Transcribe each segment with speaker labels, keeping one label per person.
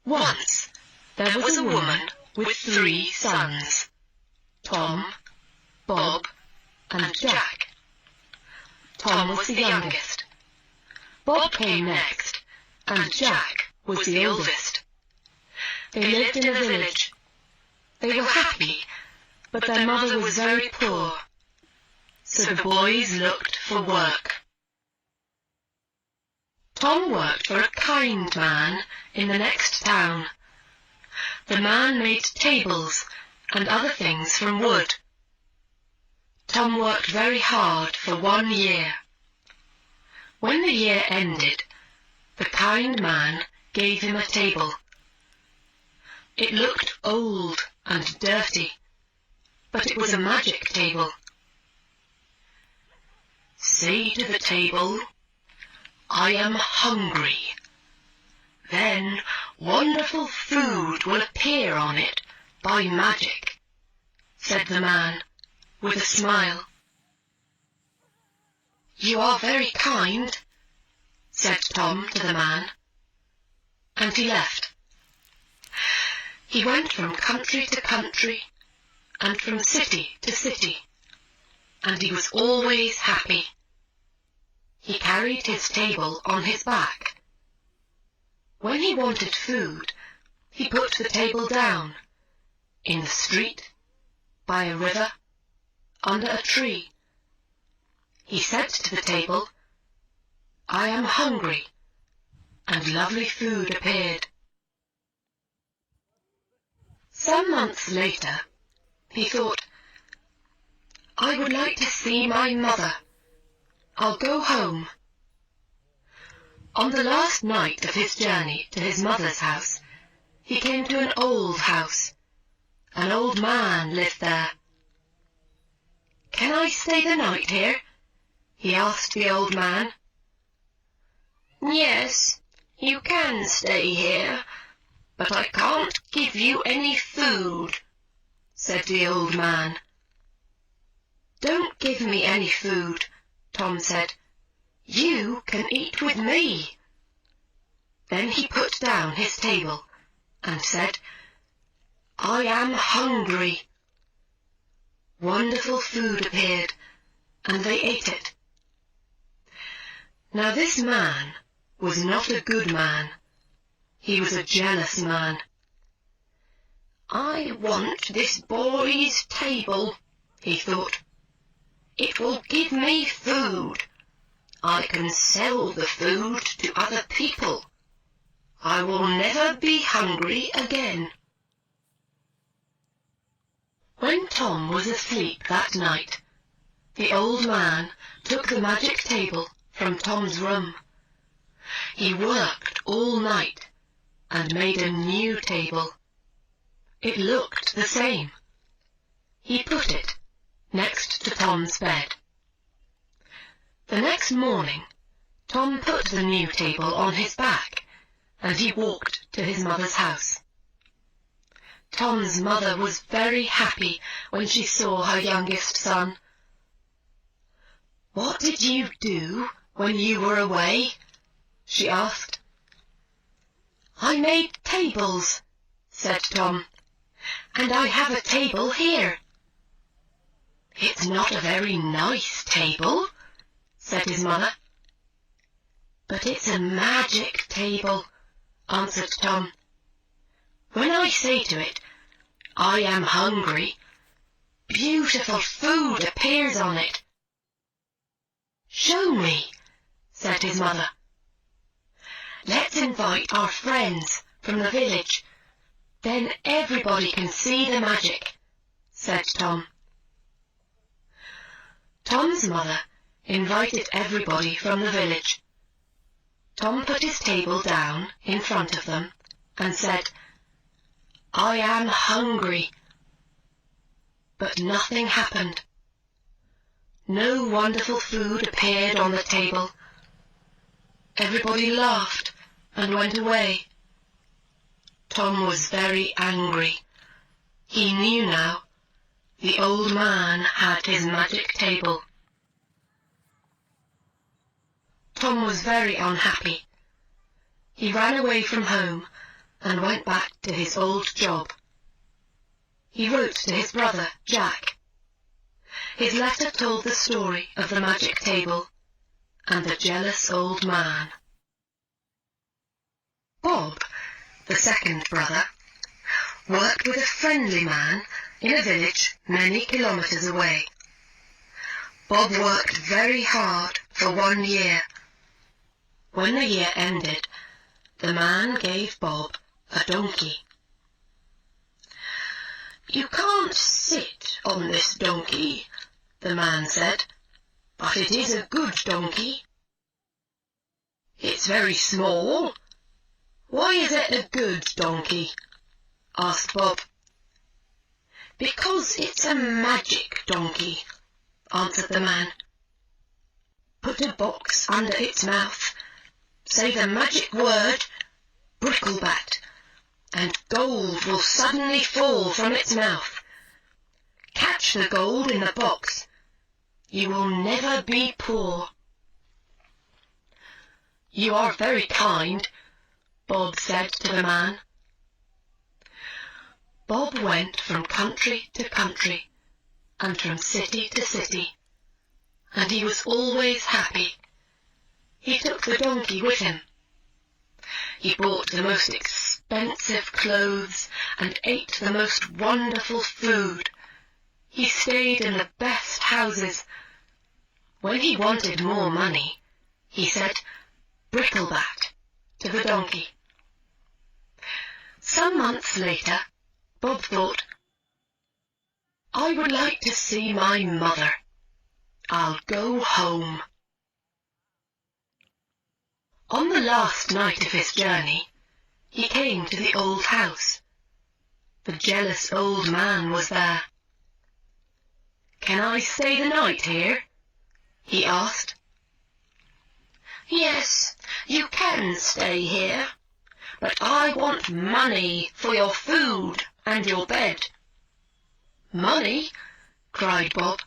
Speaker 1: Once there was a woman with 3 sons, Tom, Bob, and Jack. Tom was the youngest. Bob came next, and Jack was the oldest. They lived in a village. They were happy, but their mother was very poor, so the boys looked for work. Tom worked for a kind man in the next town. The man made tables and other things from wood. Tom worked very hard for 1 year. When the year ended, the kind man gave him a table. It looked old and dirty, but it was a magic table. "Say to the table, 'I am hungry.' Then wonderful food will appear on it by magic," said the man with a smile. "You are very kind," said Tom to the man, and he left. He went from country to country and from city to city, and he was always happy. He carried his table on his back. When he wanted food, he put the table down, in the street, by a river, under a tree. He said to the table, "I am hungry," and lovely food appeared. Some months later, he thought, "I would like to see my mother. I'll go home." On the last night of his journey to his mother's house, he came to an old house. An old man lived there. "Can I stay the night here?" he asked the old man. "Yes, you can stay here, but I can't give you any food," said the old man. "Don't give me any food," Tom said. "You can eat with me." Then he put down his table and said, "I am hungry." Wonderful food appeared, and they ate it. Now this man was not a good man. He was a jealous man. "I want this boy's table," he thought. "It will give me food. I can sell the food to other people. I will never be hungry again." When Tom was asleep that night, the old man took the magic table from Tom's room. He worked all night and made a new table. It looked the same. He put it next to Tom's bed. The next morning, Tom put the new table on his back, and he walked to his mother's house. Tom's mother was very happy when she saw her youngest son. "What did you do when you were away?" she asked. "I made tables," said Tom, "and I have a table here." "It's not a very nice table," said his mother. "But it's a magic table," answered Tom. "When I say to it, 'I am hungry,' beautiful food appears on it." "Show me," said his mother. "Let's invite our friends from the village. Then everybody can see the magic," said Tom. Tom's mother invited everybody from the village. Tom put his table down in front of them and said, "I am hungry." But nothing happened. No wonderful food appeared on the table. Everybody laughed and went away. Tom was very angry. He knew now. The old man had his magic table. Tom was very unhappy. He ran away from home and went back to his old job. He wrote to his brother, Jack. His letter told the story of the magic table and the jealous old man. Bob, the second brother, worked with a friendly man in a village many kilometres away. Bob worked very hard for 1 year. When the year ended, the man gave Bob a donkey. "You can't sit on this donkey," the man said, "but it is a good donkey." "It's very small. Why is it a good donkey?" asked Bob. "Because it's a magic donkey," answered the man. "Put a box under its mouth, say the magic word, bricklebat, and gold will suddenly fall from its mouth. Catch the gold in the box. You will never be poor." "You are very kind," Bob said to the man. Bob went from country to country and from city to city, and he was always happy. He took the donkey with him. He bought the most expensive clothes and ate the most wonderful food. He stayed in the best houses. When he wanted more money, he said, "Bricklebat," to the donkey. Some months later, Bob thought, "I would like to see my mother. I'll go home." On the last night of his journey, he came to the old house. The jealous old man was there. "Can I stay the night here?" he asked. "Yes, you can stay here, but I want money for your food and your bed." "Money?" cried Bob.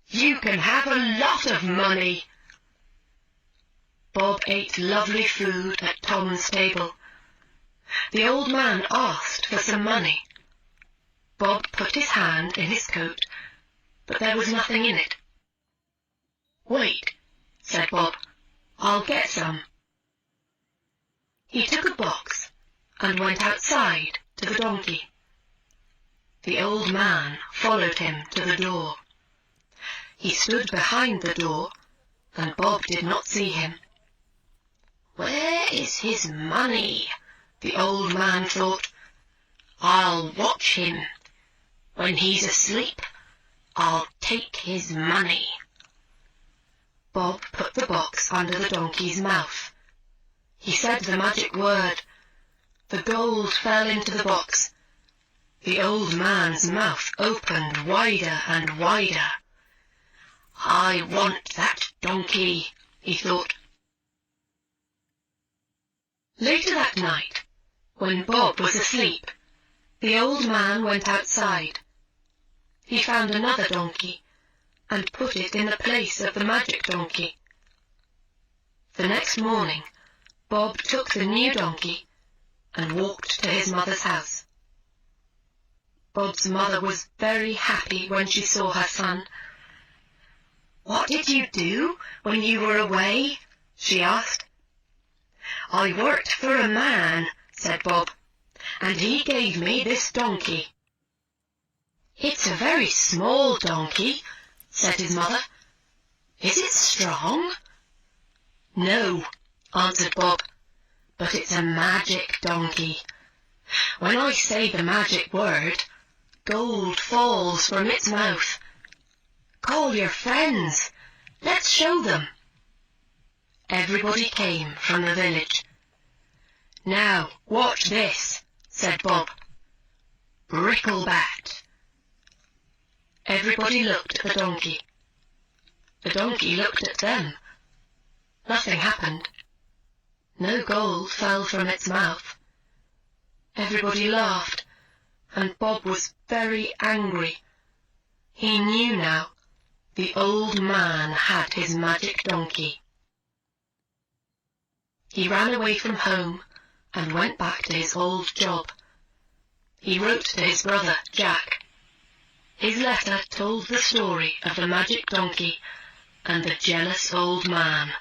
Speaker 1: "You can have a lot of money." Bob ate lovely food at Tom's table. The old man asked for some money. Bob put his hand in his coat, but there was nothing in it. "Wait," said Bob, "I'll get some." He took a box and went outside to the donkey. The old man followed him to the door. He stood behind the door, and Bob did not see him. "Where is his money?" the old man thought. "I'll watch him. When he's asleep, I'll take his money." Bob put the box under the donkey's mouth. He said the magic word. The gold fell into the box. The old man's mouth opened wider and wider. "I want that donkey," he thought. Later that night, when Bob was asleep, the old man went outside. He found another donkey and put it in the place of the magic donkey. The next morning, Bob took the new donkey and walked to his mother's house. Bob's mother was very happy when she saw her son. "What did you do when you were away?" she asked. "I worked for a man," said Bob, "and he gave me this donkey." "It's a very small donkey," said his mother. "Is it strong?" "No," answered Bob, "but it's a magic donkey. When I say the magic word, gold falls from its mouth. Call your friends. Let's show them." Everybody came from the village. "Now, watch this," said Bob. "Bricklebat." Everybody looked at the donkey. The donkey looked at them. Nothing happened. No gold fell from its mouth. Everybody laughed, and Bob was very angry. He knew now the old man had his magic donkey. He ran away from home and went back to his old job. He wrote to his brother, Jack. His letter told the story of the magic donkey and the jealous old man.